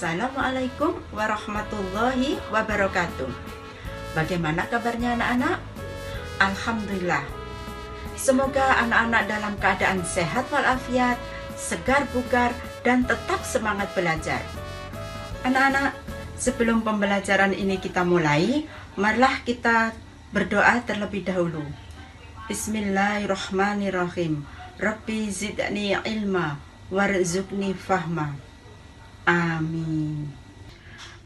Assalamualaikum warahmatullahi wabarakatuh. Bagaimana kabarnya anak-anak? Alhamdulillah. Semoga anak-anak dalam keadaan sehat walafiat, segar bugar, dan tetap semangat belajar. Anak-anak, sebelum pembelajaran ini kita mulai, marilah kita berdoa terlebih dahulu. Bismillahirrahmanirrahim. Rabbi zidni ilma warzuqni fahma. Amin.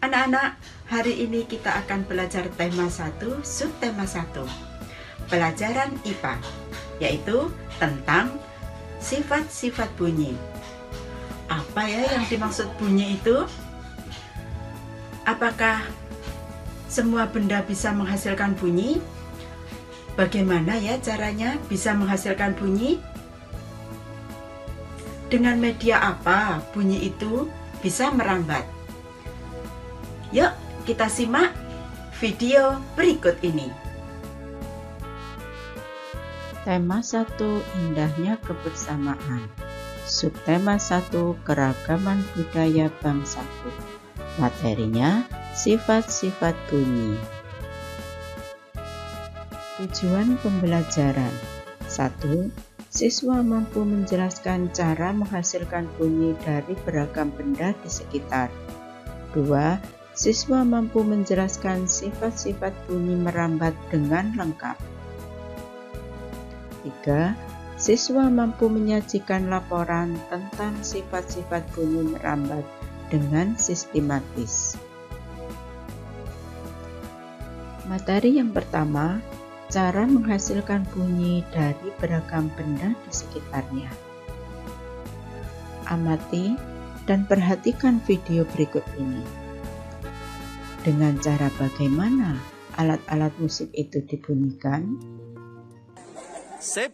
Anak-anak, hari ini kita akan belajar tema 1, subtema 1. Pelajaran IPA, yaitu tentang sifat-sifat bunyi. Apa ya yang dimaksud bunyi itu? Apakah semua benda bisa menghasilkan bunyi? Bagaimana ya caranya bisa menghasilkan bunyi? Dengan media apa bunyi itu bisa merambat? Yuk kita simak video berikut ini. Tema 1, indahnya kebersamaan. Subtema 1, keragaman budaya bangsaku. Materinya, sifat-sifat bunyi. Tujuan pembelajaran. 1. Siswa mampu menjelaskan cara menghasilkan bunyi dari beragam benda di sekitar. 2. Siswa mampu menjelaskan sifat-sifat bunyi merambat dengan lengkap. 3. Siswa mampu menyajikan laporan tentang sifat-sifat bunyi merambat dengan sistematis. Materi yang pertama, cara menghasilkan bunyi dari beragam benda di sekitarnya. Amati dan perhatikan video berikut ini. Dengan cara bagaimana alat-alat musik itu dibunyikan? Sip.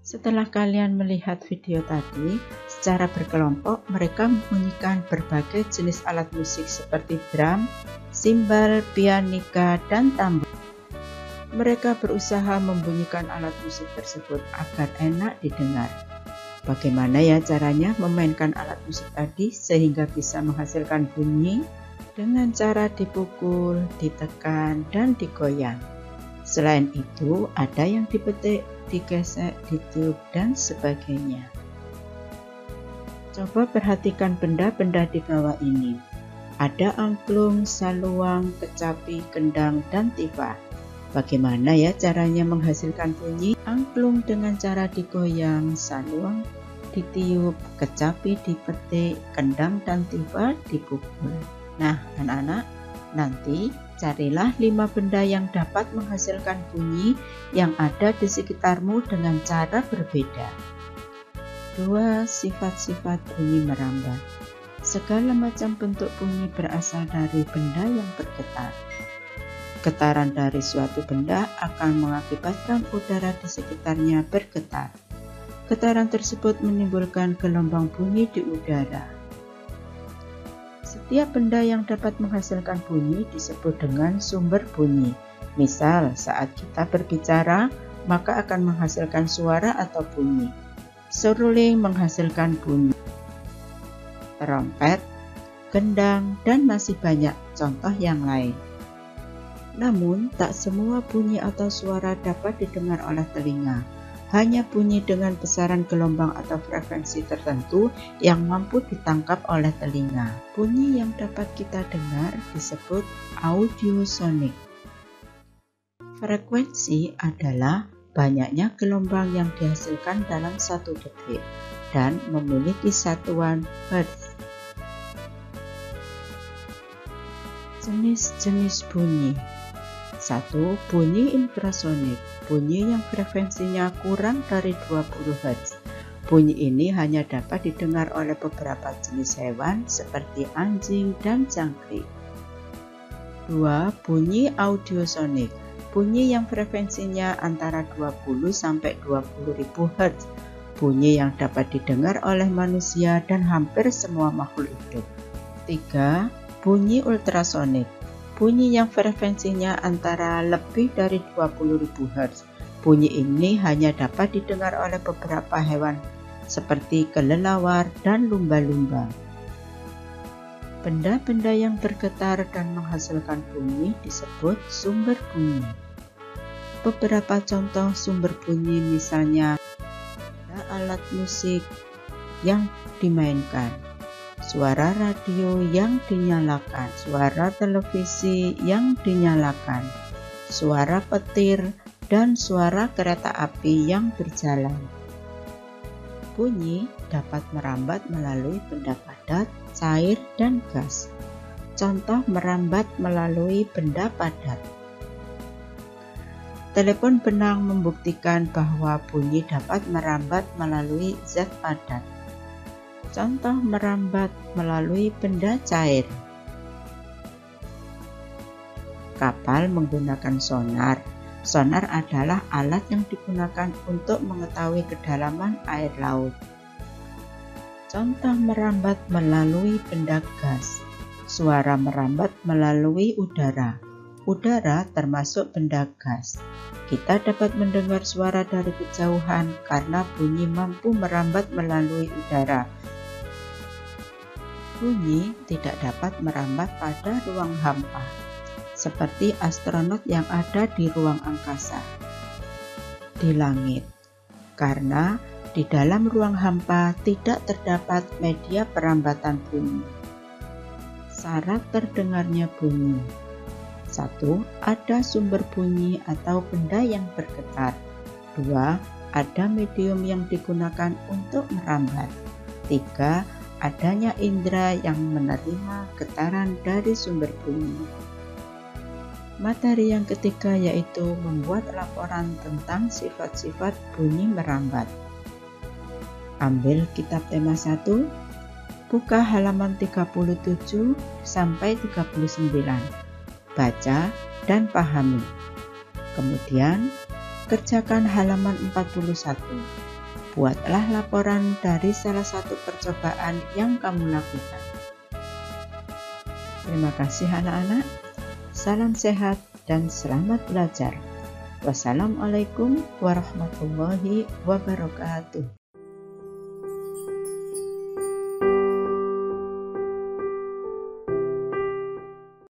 Setelah kalian melihat video tadi, secara berkelompok mereka membunyikan berbagai jenis alat musik seperti drum, simbal, pianika, dan tambur. Mereka berusaha membunyikan alat musik tersebut agar enak didengar. Bagaimana ya caranya memainkan alat musik tadi sehingga bisa menghasilkan bunyi? Dengan cara dipukul, ditekan, dan digoyang. Selain itu, ada yang dipetik, digesek, ditiup, dan sebagainya. Coba perhatikan benda-benda di bawah ini. Ada angklung, saluang, kecapi, kendang, dan tifa. Bagaimana ya caranya menghasilkan bunyi? Angklung dengan cara digoyang, saluang ditiup, kecapi dipetik, kendang dan tifa dipukul. Nah, anak-anak, nanti carilah 5 benda yang dapat menghasilkan bunyi yang ada di sekitarmu dengan cara berbeda. 2. Sifat-sifat bunyi merambat. Segala macam bentuk bunyi berasal dari benda yang bergetar. Getaran dari suatu benda akan mengakibatkan udara di sekitarnya bergetar. Getaran tersebut menimbulkan gelombang bunyi di udara. Setiap benda yang dapat menghasilkan bunyi disebut dengan sumber bunyi. Misal, saat kita berbicara, maka akan menghasilkan suara atau bunyi. Seruling menghasilkan bunyi. Trompet, gendang, dan masih banyak contoh yang lain. Namun, tak semua bunyi atau suara dapat didengar oleh telinga. Hanya bunyi dengan besaran gelombang atau frekuensi tertentu yang mampu ditangkap oleh telinga. Bunyi yang dapat kita dengar disebut audiosonik. Frekuensi adalah banyaknya gelombang yang dihasilkan dalam 1 detik dan memiliki satuan hertz. Jenis-jenis bunyi. 1. Bunyi infrasonik, bunyi yang frekuensinya kurang dari 20 Hz. Bunyi ini hanya dapat didengar oleh beberapa jenis hewan seperti anjing dan jangkrik. 2. Bunyi audiosonik, bunyi yang frekuensinya antara 20 sampai 20.000 Hz. Bunyi yang dapat didengar oleh manusia dan hampir semua makhluk hidup. 3. Bunyi ultrasonik, bunyi yang frekuensinya antara lebih dari 20.000 Hz. Bunyi ini hanya dapat didengar oleh beberapa hewan seperti kelelawar dan lumba-lumba. Benda-benda yang bergetar dan menghasilkan bunyi disebut sumber bunyi. Beberapa contoh sumber bunyi misalnya alat musik yang dimainkan, suara radio yang dinyalakan, suara televisi yang dinyalakan, suara petir, dan suara kereta api yang berjalan. Bunyi dapat merambat melalui benda padat, cair, dan gas. Contoh merambat melalui benda padat. Telepon benang membuktikan bahwa bunyi dapat merambat melalui zat padat. Contoh merambat melalui benda cair. Kapal menggunakan sonar. Sonar adalah alat yang digunakan untuk mengetahui kedalaman air laut. Contoh merambat melalui benda gas. Suara merambat melalui udara. Udara termasuk benda gas. Kita dapat mendengar suara dari kejauhan karena bunyi mampu merambat melalui udara. Bunyi tidak dapat merambat pada ruang hampa, seperti astronot yang ada di ruang angkasa di langit, karena di dalam ruang hampa tidak terdapat media perambatan bunyi. Syarat terdengarnya bunyi: 1. Ada sumber bunyi atau benda yang bergetar. 2. Ada medium yang digunakan untuk merambat. 3. Adanya indera yang menerima getaran dari sumber bunyi. Materi yang ketiga yaitu membuat laporan tentang sifat-sifat bunyi merambat. Ambil kitab tema 1, buka halaman 37 sampai 39. Baca dan pahami. Kemudian, kerjakan halaman 41. Buatlah laporan dari salah satu percobaan yang kamu lakukan. Terima kasih anak-anak. Salam sehat dan selamat belajar. Wassalamualaikum warahmatullahi wabarakatuh.